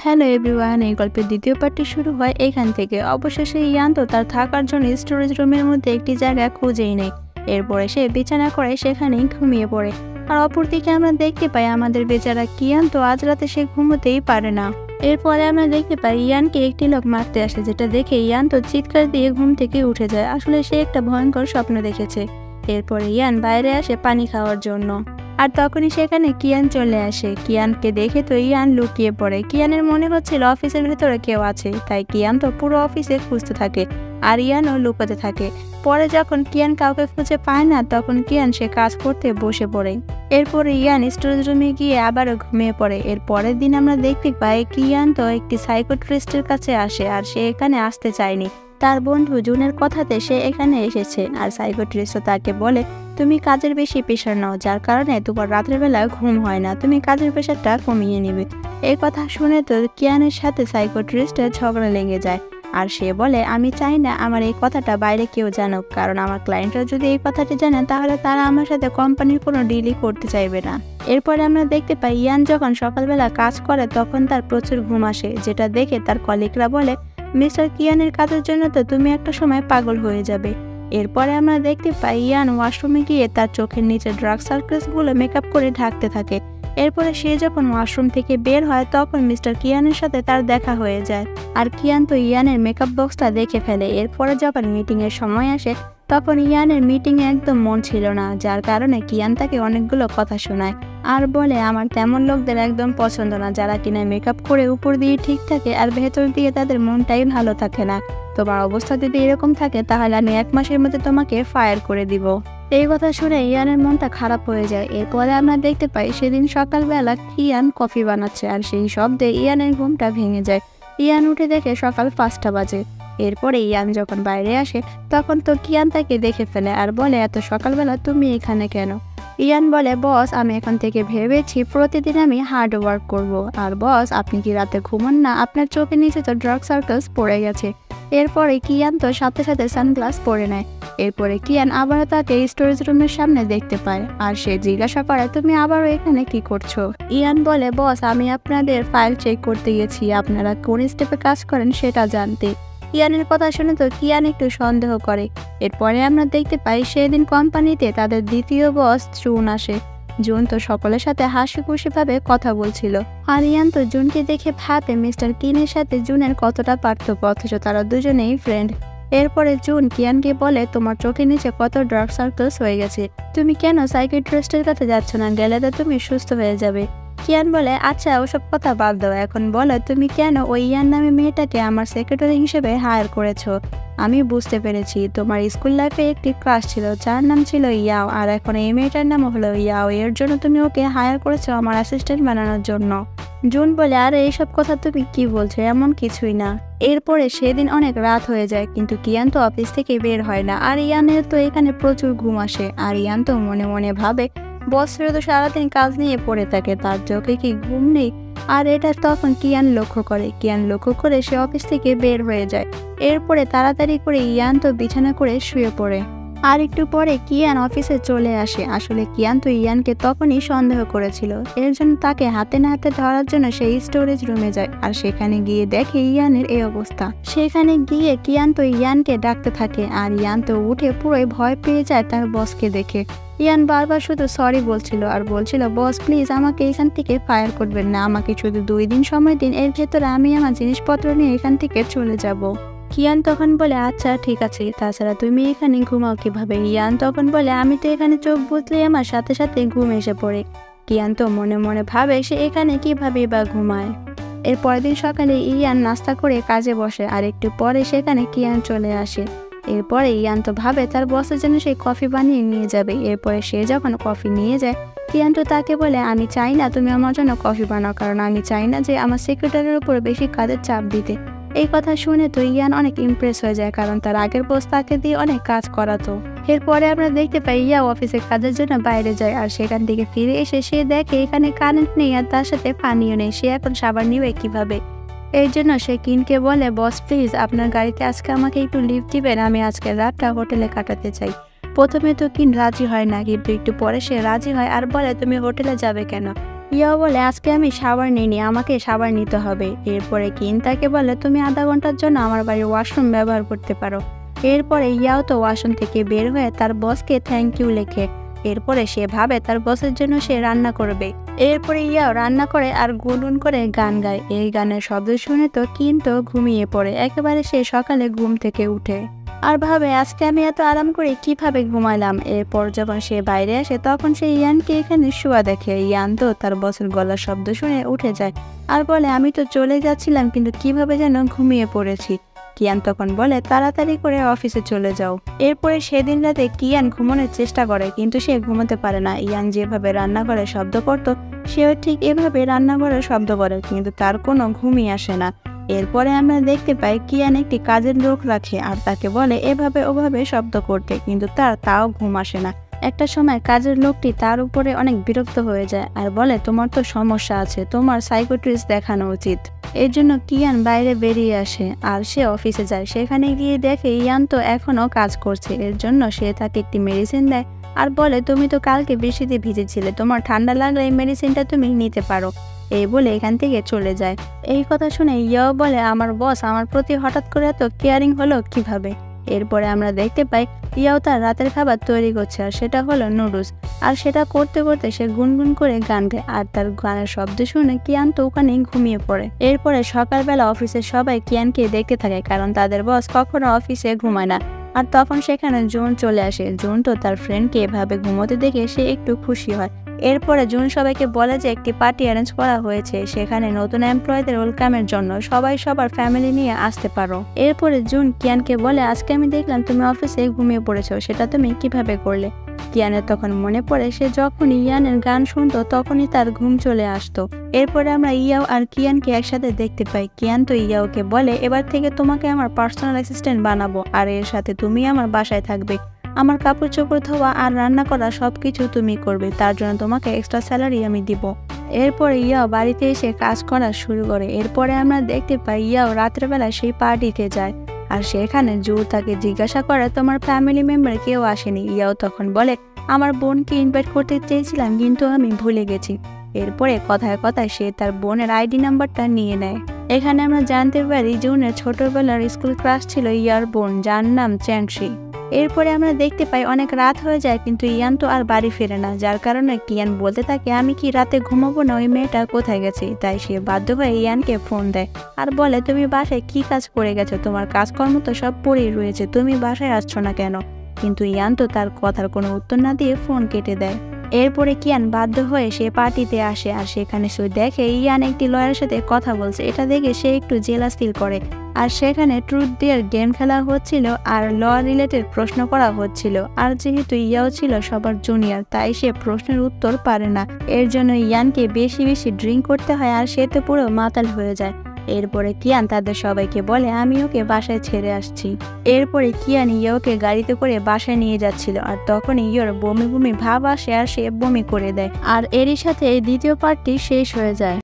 Hello everyone, এই গল্পের দ্বিতীয় পার্টটি শুরু হয় এখান থেকে। অবশেষে ইয়ান তো তার থাকার জন্য স্টোরেজ রুমের মধ্যে একটি জায়গা খুঁজেই নেয়। এরপরে সে বিছানা করে সেখানেই ঘুমিয়ে পড়ে। আর অপরদিকে আমরা দেখতে পাই আমাদের বেচারা কিয়ান তো আজ রাতে সে ঘুমোতেই পারে না। এরপরে আমরা দেখতে পাই ইয়ানকে একটি লোক মারতে আসে, যেটা দেখে ইয়ান তো চিৎকার দিয়ে ঘুম থেকে উঠে যায়। আসলে সে একটা ভয়ঙ্কর স্বপ্ন দেখেছে। এরপরে ইয়ান বাইরে আসে পানি খাওয়ার জন্য। আর তখনই সেখানে কিয়ান চলে আসে। কিয়ানকে দেখে তো ইয়ান লুকিয়ে পড়ে। কিয়ানের মনে হচ্ছিল অফিসের ভেতরে কেউ আছে, তাই কিয়ান তো পুরো অফিসে খুঁজতে থাকে আর ইয়ানও লুকোতে থাকে। পরে যখন কিয়ান কাউকে খুঁজে পায় না, তখন কিয়ান সে কাজ করতে বসে পড়ে। এরপরে ইয়ান স্টোরেজ রুমে গিয়ে আবারও ঘুমিয়ে পড়ে। এর পরের দিন আমরা দেখতে পাই কিয়ান তো একটি সাইকোট্রিস্টের কাছে আসে, আর সে এখানে আসতে চায়নি। তার বন্ধু জুনের কথাতে সে এখানে এসেছে। আর সাইকোট্রিস্ট তাকে বলে, তুমি কাজের বেশি প্রেশার নাও, যার কারণে তোমার রাতের বেলা ঘুম হয় না, তুমি কাজের প্রেশারটা কমিয়ে নেবে। এই কথা শুনে তো কিয়ানের সাথে সাইকোট্রিস্টের ঝগড়া লেগে যায়। আর সে বলে, আমি চাই না আমার এই কথাটা বাইরে কেউ জানুক, কারণ আমার ক্লায়েন্টরা যদি এই কথাটি জানে তাহলে তারা আমার সাথে কোম্পানির কোনো ডিলই করতে চাইবে না। এরপরে আমরা দেখতে পাই ইয়ান যখন সকালবেলা কাজ করে তখন তার প্রচুর ঘুম আসে, যেটা দেখে তার কলিগরা বলে, মিস্টার কিয়ানের কাজের জন্য তো তুমি একটা সময় পাগল হয়ে যাবে। এরপরে আমরা দেখতে পাই ইয়ান ওয়াশরুমে গিয়ে তার চোখের নিচে ডার্ক সার্কেলসগুলো মেকআপ করে ঢাকতে থাকে। এরপরে সে যখন ওয়াশরুম থেকে বের হয় তখন মিস্টার কিয়ানের সাথে তার দেখা হয়ে যায়। আর কিয়ান তো ইয়ানের মেকআপ বক্সটা দেখে ফেলে। এরপরে যখন মিটিংয়ের সময় আসে তখন ইয়ানের মিটিংয়ে একদম মন ছিল না, যার কারণে কিয়ান তাকে অনেকগুলো কথা শোনায় আর বলে, আমার তেমন লোকদের একদম পছন্দ না যারা কিনা মেকআপ করে উপর দিয়ে ঠিক থাকে আর ভেতর দিয়ে তাদের মনটাই ভালো থাকে না। তোমার অবস্থা যদি এরকম থাকে তাহলে আমি 1 মাসের মধ্যে তোমাকে ফায়ার করে দিব। এই কথা শুনে ইয়ানের মনটা খারাপ হয়ে যায়। এরপরে আমরা দেখতে পাই সেদিন সকালবেলা কিয়ান কফি বানাচ্ছে, আর সেই শব্দে ইয়ানের ঘুমটা ভেঙে যায়। ইয়ান উঠে দেখে সকাল 5টা বাজে। এরপরে ইয়ান যখন বাইরে আসে তখন তো কিয়ান তাকে দেখে ফেলে আর বলে, এত সকালবেলা তুমি এখানে কেন? ইয়ান বলে, বস আমি এখন থেকে ভেবেছি প্রতিদিন আমি হার্ড ওয়ার্ক করব। আর বস আপনি কি রাতে ঘুমান না? আপনার চোখের নিচে তো ডার্ক সার্কেলস পড়ে গেছে। এরপরে কিয়ান তো সাথে সাথে সানগ্লাস পরে নেয়। এরপরে কিয়ান আবারও তাকে স্টোরেজ রুমের সামনে দেখতে পায় আর সে জিজ্ঞাসা করে, তুমি আবারও এখানে কি করছো? ইয়ান বলে, বস আমি আপনাদের ফাইল চেক করতে গেছি, আপনারা কোন স্টেপে কাজ করেন সেটা জানতে। কিয়ানের কথা শুনে তো কিয়ান একটু সন্দেহ করে। এরপরে আমরা দেখতে পাই সেদিন কোম্পানিতে তাদের দ্বিতীয় বস জুন আসে। জুন তো সকলের সাথে হাসি খুশি ভাবে কথা বলছিল। আর ইয়ান তো জুনকে দেখে ভাবে মিস্টার কিনের সাথে জুনের কতটা পার্থক্য, অথচ তারা দুজনেই ফ্রেন্ড। এরপরে জুন কিয়ানকে বলে, তোমার চোখের নিচে কত ডার্ক সার্কেলস হয়ে গেছে, তুমি কেন সাইকিয়াট্রিস্টের কাছে যাচ্ছ না? গেলে তো তুমি সুস্থ হয়ে যাবে। কিয়ান বলে, আচ্ছা ওসব কথা বাদ দাও, এখন বলো তুমি কেন ওই ইয়ান নামে মেয়েটাকে আমার সেক্রেটারি হিসেবে হায়ার করেছো? আমি বুঝতে পেরেছি তোমার স্কুল লাইফে একটি ক্রাশ ছিল যার নাম ছিল ইয়াও, আর এখন এই মেয়েটার নাম হলো ইয়াও, এর জন্য তুমি ওকে হায়ার করেছো আমার অ্যাসিস্ট্যান্ট বানানোর জন্য। জুন বলে, আরে এইসব কথা তুমি কি বলছো, এমন কিছুই না। এরপরে সেদিন অনেক রাত হয়ে যায়, কিন্তু কিয়ান তো অফিস থেকে বের হয় না। আর ইয়ানের তো এখানে প্রচুর ঘুম আসে। আর ইয়ান তো মনে মনে ভাবে, বছরে তো সারাদিন কাজ নিয়ে পড়ে থাকে, তার চোখে কি ঘুম নেই? আর এটা তখন কিয়ান লক্ষ্য করে। কিয়ান লক্ষ্য করে সে অফিস থেকে বের হয়ে যায়। এরপরে তাড়াতাড়ি করে ইয়ান তো বিছানা করে শুয়ে পড়ে। আর একটু পরে কিয়ান অফিসে চলে আসে। আসলে কিয়ান তো ইয়ানকে তখনই সন্দেহ করেছিল, এর জন্য তাকে হাতে না হাতে ধরার জন্য সেই স্টোরেজ রুমে যায়। আর সেখানে গিয়ে দেখে ইয়ানের এই অবস্থা। সেখানে গিয়ে কিয়ান তো ইয়ানকে ডাকতে থাকে, আর ইয়ান তো উঠে পুরোই ভয় পেয়ে যায় তার বসকে দেখে। ইয়ান বারবার শুধু সরি বলছিল আর বলছিল, বস প্লিজ আমাকে এখান থেকে ফায়ার করবেন না, আমাকে শুধু 2 দিন সময় দিন, এর ভেতরে আমি আমার জিনিসপত্র নিয়ে এখান থেকে চলে যাব। কিয়ান তখন বলে, আচ্ছা ঠিক আছে, তাছাড়া তুমি এখানে ঘুমাও কিভাবে? ইয়ান তখন বলে, আমি তো এখানে চোখ বুঝলে আমার সাথে সাথে ঘুম এসে পড়ে। কিয়ান তো মনে মনে ভাবে সে এখানে কিভাবে বা ঘুমায়। এর পরের দিন সকালে ইয়ান নাস্তা করে কাজে বসে, আর একটু পরে সেখানে কিয়ান চলে আসে। এরপরে ইয়ান তো ভাবে তার বসের জন্য সে কফি বানিয়ে নিয়ে যাবে। এরপরে সে যখন কফি নিয়ে যায়, কিয়ান তো তাকে বলে, আমি চাই না তুমি আমার জন্য কফি বানাও, কারণ আমি চাই না যে আমার সেক্রেটারির উপর বেশি কাজের চাপ দিতে। এই কথা শুনে তো ইয়ান অনেক ইমপ্রেস হয়ে যায়, কারণ তার আগের বস তাকে দিয়ে অনেক কাজ করাতো। এরপরে আমরা দেখতে পাই ইয়া অফিসে কাজের জন্য বাইরে যায়, আর সেখান থেকে ফিরে এসে সে দেখে এখানে কারেন্ট নেই আর তার সাথে পানিও নেই। সে এখন সাবান নিবে কিভাবে? এই জন্য সে কিনকে বলে, বস প্লিজ আপনার গাড়িতে আজকে আমাকে একটু লিফট দিবেন, আমি আজকের রাতটা হোটেলে কাটাতে চাই। প্রথমে তো কিন রাজি হয় না, কিন্তু একটু পরে সে রাজি হয় আর বলে, তুমি হোটেলে যাবে কেন? ইয়াও বলে আজকে আমি শাওয়ার নিইনি, আমাকে শাওয়ার নিতে হবে। এরপরে কিন তাকে বলে তুমি আধা ঘন্টার জন্য আমার বাড়ির ওয়াশরুম ব্যবহার করতে পারো। এরপরে ইয়াও তো ওয়াশরুম থেকে বের হয়ে তার বসকে থ্যাংক ইউ লেখে। এরপরে সে ভাবে তার বসের জন্য সে রান্না করবে। এরপরে ইয়াও রান্না করে আর গুনগুন করে গান গায়। এই গানের শব্দ শুনে তো কিন্তু ঘুমিয়ে পড়ে একেবারে। সে সকালে ঘুম থেকে উঠে আর ভাবে আজকে আমি এত আরাম করে কিভাবে ঘুমাইলাম। এরপর যখন সে বাইরে আসে তখন সে ইয়ানকে এখানে শোয়া দেখে। ইয়ান তো তার বসের গলার শব্দ শুনে উঠে যায় আর বলে আমি তো চলে যাচ্ছিলাম কিন্তু কিভাবে যেন ঘুমিয়ে পড়েছি। কিয়ান তখন বলে তাড়াতাড়ি করে অফিসে চলে যাও। এরপরে সেদিন রাতে কিয়ান ঘুমানোর চেষ্টা করে কিন্তু সে ঘুমাতে পারে না। ইয়ান যেভাবে রান্নাঘরে শব্দ করত সেও ঠিক এভাবে রান্নাঘরে শব্দ করে কিন্তু তার কোনো ঘুমই আসে না। এরপরে আমরা দেখতে পাই কিয়ান একটি কাজের লোক রাখে আর তাকে বলে এভাবে ওভাবে শব্দ করতে কিন্তু তাও ঘুম আসে না। একটা সময় কাজের লোকটি তার উপরে অনেক বিরক্ত হয়ে যায় আর বলে তোমার তো সমস্যা আছে, তোমার সাইকিয়াট্রিস্ট দেখানো উচিত। এর জন্য কিয়ান বাইরে বেরিয়ে আসে আর সে অফিসে যায়। সেখানে গিয়ে দেখে ইয়ান তো এখনো কাজ করছে। এর জন্য সে তাকে একটি মেডিসিন দেয় আর বলে তুমি তো কালকে বৃষ্টিতে ভিজেছিলে, তোমার ঠান্ডা লাগলে এই মেডিসিনটা তুমি নিতে পারো। এই বলে এখান থেকে চলে যায়। এই কথা শুনে ইয়াও বলে আমার বস আমার প্রতি হঠাৎ করে এত কেয়ারিং হলো কিভাবে। এরপরে আমরা দেখতে পাই ইয়াও তার রাতের খাবার তৈরি করছে আর সেটা হলো নুডলস। আর সেটা করতে করতে সে গুনগুন করে গান গায় আর তার গানের শব্দ শুনে কিয়ান তো ওখানেই ঘুমিয়ে পড়ে। এরপরে সকালবেলা অফিসের সবাই কিয়ানকে দেখতে থাকে কারণ তাদের বস কখনো অফিসে ঘুমায় না। আর তখন সেখানে জুন চলে আসে। জুন তো তার ফ্রেন্ডকে এভাবে ঘুমোতে দেখে সে একটু খুশি হয়। এরপরে জুন সবাইকে বলে যে একটি পার্টি অ্যারেঞ্জ করা হয়েছে, সেখানে নতুন এমপ্লয়ীদের ওয়েলকামের জন্য সবাই সবার ফ্যামিলি নিয়ে আসতে পারো। এরপরে জুন কিয়ানকে বলে আজকে আমি দেখলাম তুমি অফিসে ঘুমিয়ে পড়েছো, সেটা তুমি কিভাবে করলে। কিয়ানের তখন মনে পড়ে সে যখনই ইয়ানের গান শুনতো তখনই তার ঘুম চলে আসতো। এরপরে আমরা ইয়াও আর কিয়ানকে একসাথে দেখতে পাই। কিয়ান তো ইয়াওকে বলে এবার থেকে তোমাকে আমার পার্সোনাল অ্যাসিস্ট্যান্ট বানাবো আর এর সাথে তুমি আমার বাসায় থাকবে, আমার কাপড় চোপড় ধোয়া আর রান্না করা সবকিছু তুমি করবে, তার জন্য তোমাকে এক্সট্রা স্যালারি আমি দিব। এরপরে ইয়াও বাড়িতে এসে কাজ করা শুরু করে। এরপরে আমরা দেখতে পাই ইয়াও রাত্রেবেলা সেই পার্টিতে যায় আর সেখানে জু তাকে জিজ্ঞাসা করে তোমার ফ্যামিলি মেম্বার কেউ আসেনি। ইয়াও তখন বলে আমার বোনকে ইনভাইট করতে চেয়েছিলাম কিন্তু আমি ভুলে গেছি। এরপরে কথায় কথায় সে তার বোনের আইডি নাম্বারটা নিয়ে নেয়। এখানে আমরা জানতে পারি জুনের ছোটবেলার স্কুল ক্রাশ ছিল ইয়ার বোন যার নাম চ্যাংশি। এরপরে আমরা দেখতে পাই অনেক রাত হয়ে যায় কিন্তু ইয়ান তো আর বাড়ি ফেরে না, যার কারণে কিয়ান বলতে থাকে আমি কি রাতে ঘুমাবো না, ওই মেয়েটা কোথায় গেছে। তাই সে বাধ্য হয়ে ইয়ানকে ফোন দেয় আর বলে তুমি বাসায় কি কাজ করে গেছো, তোমার কাজকর্ম তো সব পড়েই রয়েছে, তুমি বাসায় আসছো না কেন। কিন্তু ইয়ান তো তার কথার কোনো উত্তর না দিয়ে ফোন কেটে দেয়। এরপরে কিয়ান বাধ্য হয়ে সে পার্টিতে আসে আর সেখানে সে দেখে ইয়ান একটি লয়ারের সাথে কথা বলছে। এটা দেখে সে একটু জেলাস ফিল করে আর সেখানে ট্রুথ ডিয়ার গেম খেলা হচ্ছিল আর ল রিলেটেড প্রশ্ন করা হচ্ছিল। আর যেহেতু ইয়াও ছিল সবার জুনিয়র তাই সে প্রশ্নের উত্তর পারে না, এর জন্য ইয়ানকে বেশি বেশি ড্রিঙ্ক করতে হয় আর সে তো পুরো মাতাল হয়ে যায়। এরপরে কিয়ান তাদের সবাইকে বলে আমি ওকে বাসায় ছেড়ে আসছি। এরপরে কিয়ান ইয়াওকে গাড়িতে করে বাসায় নিয়ে যাচ্ছিল আর তখন ইয়ার বমি বমি ভাব আসে আর সে বমি করে দেয়। আর এরই সাথে এই দ্বিতীয় পার্টটি শেষ হয়ে যায়।